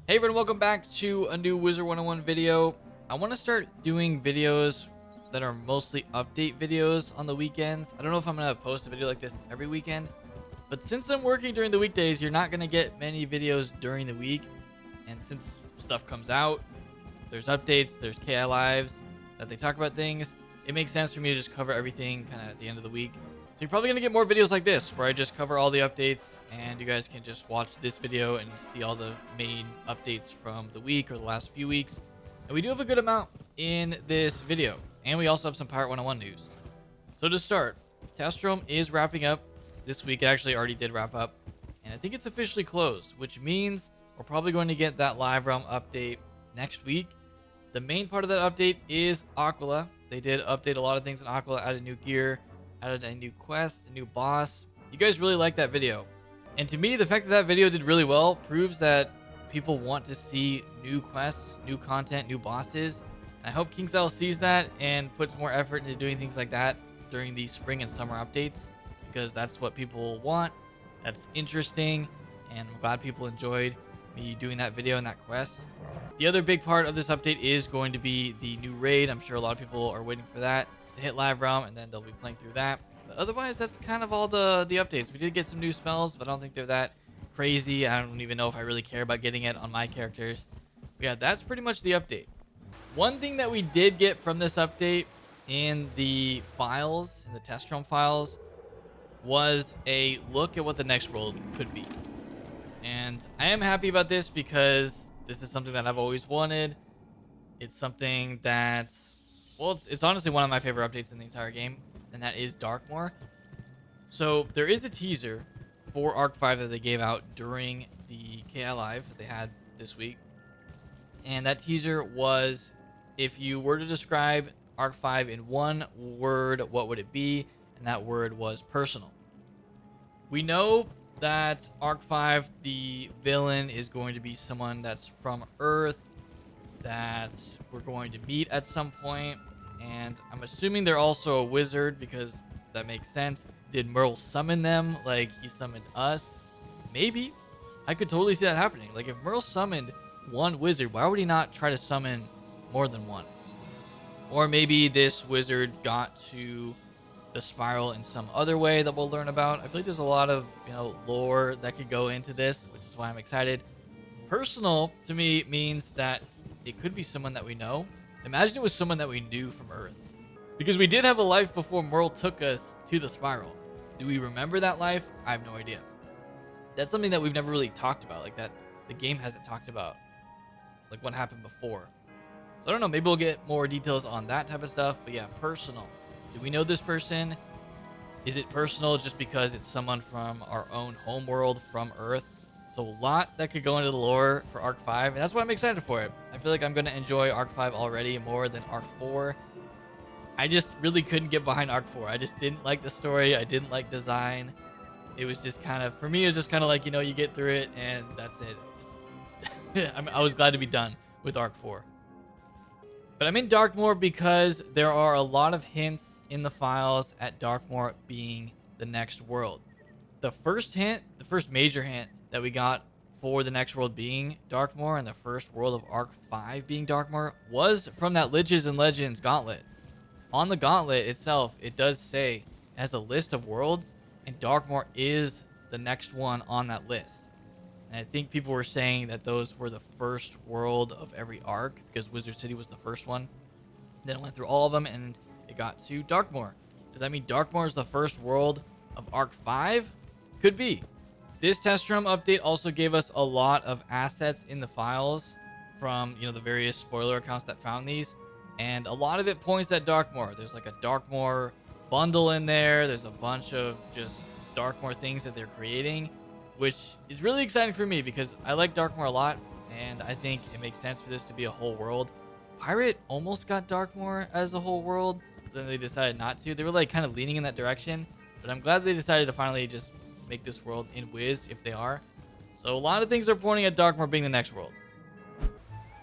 Hey everyone, welcome back to a new Wizard101 video. I want to start doing videos that are mostly update videos on the weekends. I don't know if I'm going to post a video like this every weekend, but since I'm working during the weekdays, you're not going to get many videos during the week. And since stuff comes out, there's updates, there's KI Lives that they talk about things, it makes sense for me to just cover everything kind of at the end of the week. So you're probably going to get more videos like this where I just cover all the updates and you guys can just watch this video and see all the main updates from the week or the last few weeks. And we do have a good amount in this video. And we also have some Pirate101 news. So to start, Test Roam is wrapping up this week. It actually already did wrap up. And I think it's officially closed, which means we're probably going to get that Live Realm update next week. The main part of that update is Aquila. They did update a lot of things in Aquila, added new gear, added a new quest, a new boss. You guys really liked that video. And to me, the fact that that video did really well proves that people want to see new quests, new content, new bosses. And I hope KingStyle sees that and puts more effort into doing things like that during the spring and summer updates, because that's what people want. That's interesting, and I'm glad people enjoyed me doing that video and that quest. The other big part of this update is going to be the new raid. I'm sure a lot of people are waiting for that to hit Live Realm, and then they'll be playing through that. But otherwise, that's kind of all the updates. We did get some new spells, but I don't think they're that crazy. I don't even know if I really care about getting it on my characters. But yeah, that's pretty much the update. One thing that we did get from this update in the files, in the test room files, was a look at what the next world could be. And I am happy about this because this is something that I've always wanted. It's something that, well, it's honestly one of my favorite updates in the entire game, and that is Darkmoor. So there is a teaser for Arc 5 that they gave out during the KI Live that they had this week. And that teaser was, if you were to describe Arc 5 in one word, what would it be? And that word was personal. We know that Arc 5, the villain, is going to be someone that's from Earth that we're going to meet at some point. And I'm assuming they're also a wizard because that makes sense. Did Merle summon them like he summoned us? Maybe. I could totally see that happening. Like, if Merle summoned one wizard, why would he not try to summon more than one? Or maybe this wizard got to the spiral in some other way that we'll learn about. I feel like there's a lot of, lore that could go into this, which is why I'm excited. Personal to me means that it could be someone that we know. Imagine it was someone that we knew from Earth, because we did have a life before Merle took us to the spiral. Do we remember that life? I have no idea. That's something that we've never really talked about, like that the game hasn't talked about, like what happened before. So I don't know, maybe we'll get more details on that type of stuff. But yeah, personal. Do we know this person? Is it personal just because it's someone from our own home world from Earth? So a lot that could go into the lore for Arc 5, and that's why I'm excited for it. I feel like I'm going to enjoy Arc 5 already more than Arc 4. I just really couldn't get behind Arc 4. I just didn't like the story. I didn't like design. It was just kind of, for me, it was just kind of like, you get through it and that's it. It's just, I was glad to be done with Arc 4. But I'm in Darkmoor because there are a lot of hints in the files at Darkmoor being the next world. The first hint, the first major hint that we got for the next world being Darkmoor and the first world of Arc 5 being Darkmoor was from that Liches and Legends gauntlet. On the gauntlet itself, it does say it has a list of worlds, and Darkmoor is the next one on that list. And I think people were saying that those were the first world of every arc because Wizard City was the first one. Then it went through all of them and it got to Darkmoor. Does that mean Darkmoor is the first world of Arc 5? Could be. This test room update also gave us a lot of assets in the files from, the various spoiler accounts that found these. And a lot of it points at Darkmoor. There's like a Darkmoor bundle in there. There's a bunch of just Darkmoor things that they're creating, which is really exciting for me because I like Darkmoor a lot, and I think it makes sense for this to be a whole world. Pirate almost got Darkmoor as a whole world, but then they decided not to. They were like kind of leaning in that direction, but I'm glad they decided to finally just make this world in Wiz if they are. So a lot of things are pointing at Darkmoor being the next world.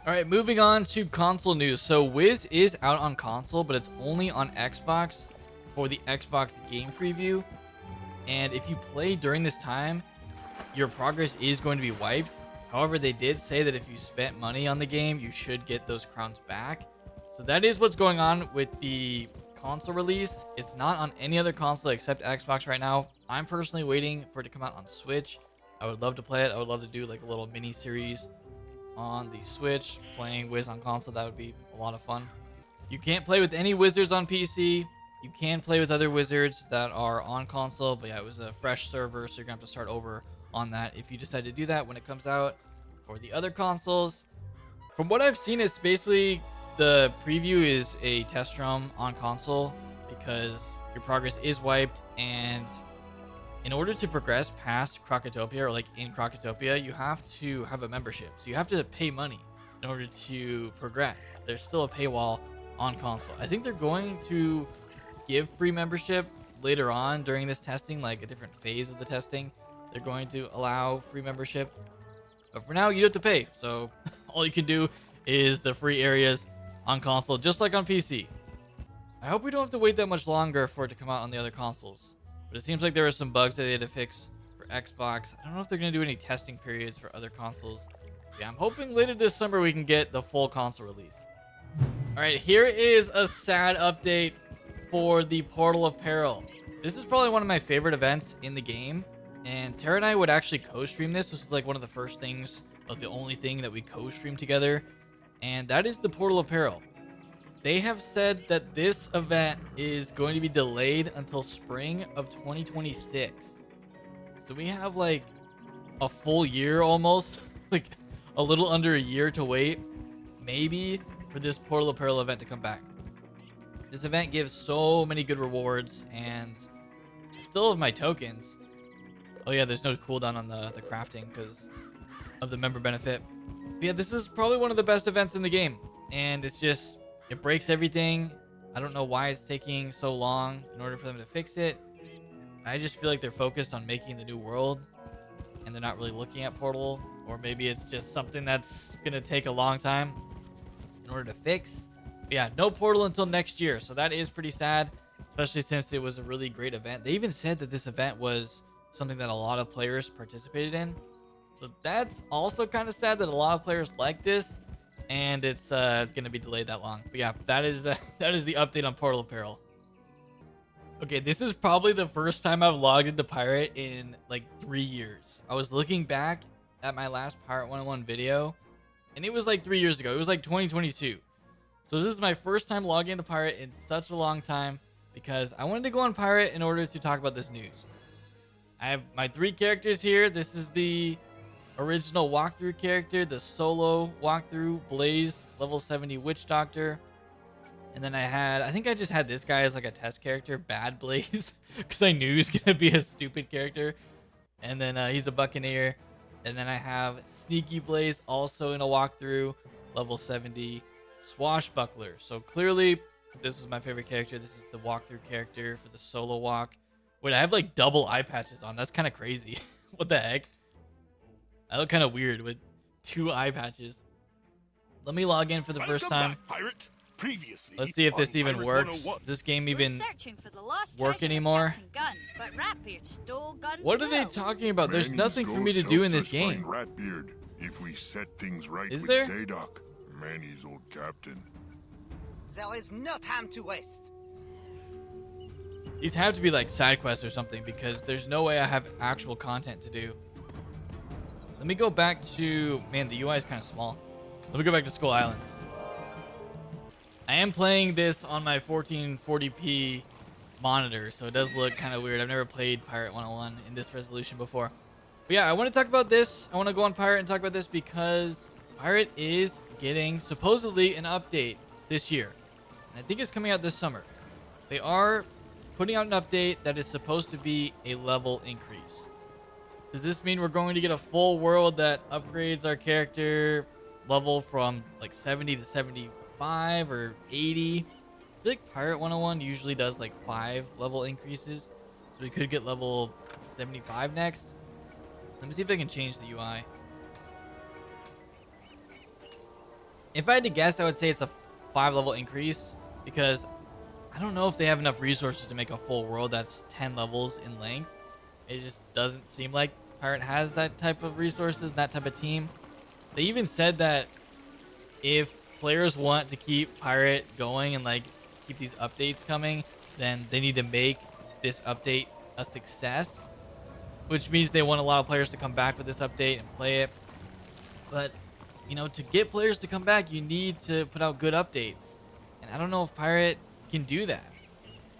All right, moving on to console news. So Wiz is out on console, but it's only on Xbox for the Xbox game preview. And if you play during this time, your progress is going to be wiped. However, they did say that if you spent money on the game, you should get those crowns back. So that is what's going on with the console release. It's not on any other console except Xbox right now. I'm personally waiting for it to come out on Switch. I would love to play it. I would love to do like a little mini series on the Switch, playing Wiz on console. That would be a lot of fun. You can't play with any wizards on PC. You can play with other wizards that are on console, but yeah, it was a fresh server, so you're gonna have to start over on that if you decide to do that when it comes out. For the other consoles, from what I've seen, it's basically the preview is a test ROM on console because your progress is wiped, and in order to progress past Crocotopia, or like in Crocotopia, you have to have a membership. So you have to pay money in order to progress. There's still a paywall on console. I think they're going to give free membership later on during this testing, like a different phase of the testing. They're going to allow free membership. But for now, you have to pay. So all you can do is the free areas on console, just like on PC. I hope we don't have to wait that much longer for it to come out on the other consoles. But it seems like there are some bugs that they had to fix for Xbox. I don't know if they're going to do any testing periods for other consoles. Yeah, I'm hoping later this summer we can get the full console release. All right, here is a sad update for the Portal of Peril. This is probably one of my favorite events in the game. And Tara and I would actually co-stream this. This is like one of the first things, but the only thing that we co-stream together. And that is the Portal of Peril. They have said that this event is going to be delayed until spring of 2026. So we have like a full year almost, like a little under a year to wait, maybe, for this Portal of Peril event to come back. This event gives so many good rewards, and I still have my tokens. Oh yeah, there's no cooldown on the crafting because of the member benefit. But yeah, this is probably one of the best events in the game, and it's just, it breaks everything. I don't know why it's taking so long in order for them to fix it. I just feel like they're focused on making the new world, and they're not really looking at Portal, or maybe it's just something that's gonna take a long time in order to fix. But yeah, no Portal until next year, so that is pretty sad, especially since it was a really great event. They even said that this event was something that a lot of players participated in, so that's also kind of sad that a lot of players like this, and it's gonna be delayed that long. But yeah, that is the update on Portal of Peril. Okay, this is probably the first time I've logged into Pirate in like 3 years. I was looking back at my last Pirate101 video, and it was like 3 years ago. It was like 2022. So this is my first time logging into Pirate in such a long time, because I wanted to go on Pirate in order to talk about this news. I have my 3 characters here. This is the original walkthrough character, the solo walkthrough, Blaze, level 70 Witch Doctor. And then I think I just had this guy as like a test character, Bad Blaze, because I knew he was going to be a stupid character. And then he's a Buccaneer. And then I have Sneaky Blaze, also in a walkthrough, level 70 Swashbuckler. So clearly, this is my favorite character. This is the walkthrough character for the solo walk. Wait, I have like double eye patches on. That's kind of crazy. What the heck? I look kind of weird with 2 eye patches. Let me log in for the first time. Pirate. Previously, let's see if this even works. Does this game even work anymore? What are they talking about? There's nothing for me to do in this game. Ratbeard, if we set things right is with there? Zadok, Manny's old captain. There is no time to waste. These have to be like side quests or something, because there's no way I have actual content to do. Let me go back to, man, the UI is kind of small. Let me go back to Skull Island. I am playing this on my 1440p monitor, so it does look kind of weird. I've never played Pirate101 in this resolution before. But yeah, I want to talk about this. I want to go on Pirate and talk about this because Pirate is getting supposedly an update this year. And I think it's coming out this summer. They are putting out an update that is supposed to be a level increase. Does this mean we're going to get a full world that upgrades our character level from like 70 to 75 or 80? I feel like Pirate101 usually does like 5 level increases, so we could get level 75 next. Let me see if I can change the UI. If I had to guess, I would say it's a 5 level increase, because I don't know if they have enough resources to make a full world that's 10 levels in length. It just doesn't seem like Pirate has that type of resources, that type of team. They even said that if players want to keep Pirate going and like keep these updates coming, then they need to make this update a success, which means they want a lot of players to come back with this update and play it. But, you know, to get players to come back, you need to put out good updates. And I don't know if Pirate can do that.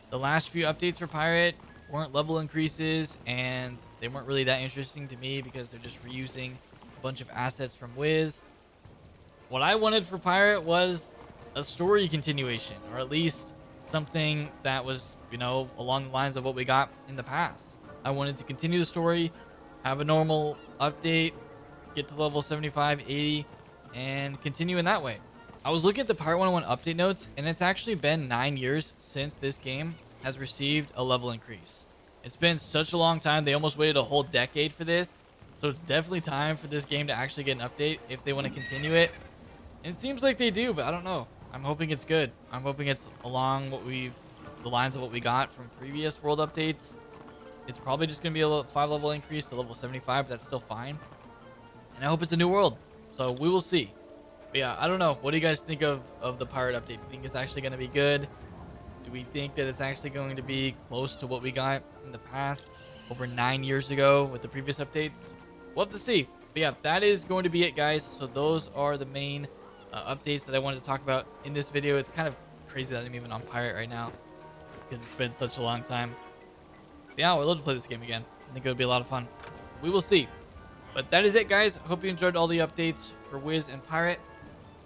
The last few updates for Pirate weren't level increases, and they weren't really that interesting to me because they're just reusing a bunch of assets from Wiz. What I wanted for Pirate was a story continuation, or at least something that was, you know, along the lines of what we got in the past. I wanted to continue the story, have a normal update, get to level 75, 80, and continue in that way. I was looking at the Pirate101 update notes, and it's actually been 9 years since this game has received a level increase. It's been such a long time. They almost waited a whole decade for this. So it's definitely time for this game to actually get an update if they want to continue it. And it seems like they do, but I don't know. I'm hoping it's good. I'm hoping it's along the lines of what we got from previous world updates. It's probably just going to be a 5-level increase to level 75, but that's still fine. And I hope it's a new world. So we will see. But yeah, I don't know. What do you guys think of the Pirate update? Do you think it's actually going to be good? Do we think that it's actually going to be close to what we got in the past over 9 years ago with the previous updates? We'll have to see. But yeah, that is going to be it, guys. So those are the main updates that I wanted to talk about in this video. It's kind of crazy that I'm even on Pirate right now because it's been such a long time. But yeah, I would love to play this game again. I think it would be a lot of fun. We will see. But that is it, guys. Hope you enjoyed all the updates for Wiz and Pirate.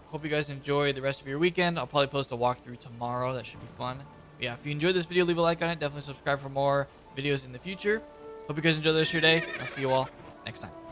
Hope you guys enjoy the rest of your weekend. I'll probably post a walkthrough tomorrow. That should be fun. But yeah, if you enjoyed this video, leave a like on it. Definitely subscribe for more videos in the future. Hope you guys enjoy the rest of your day. I'll see you all next time.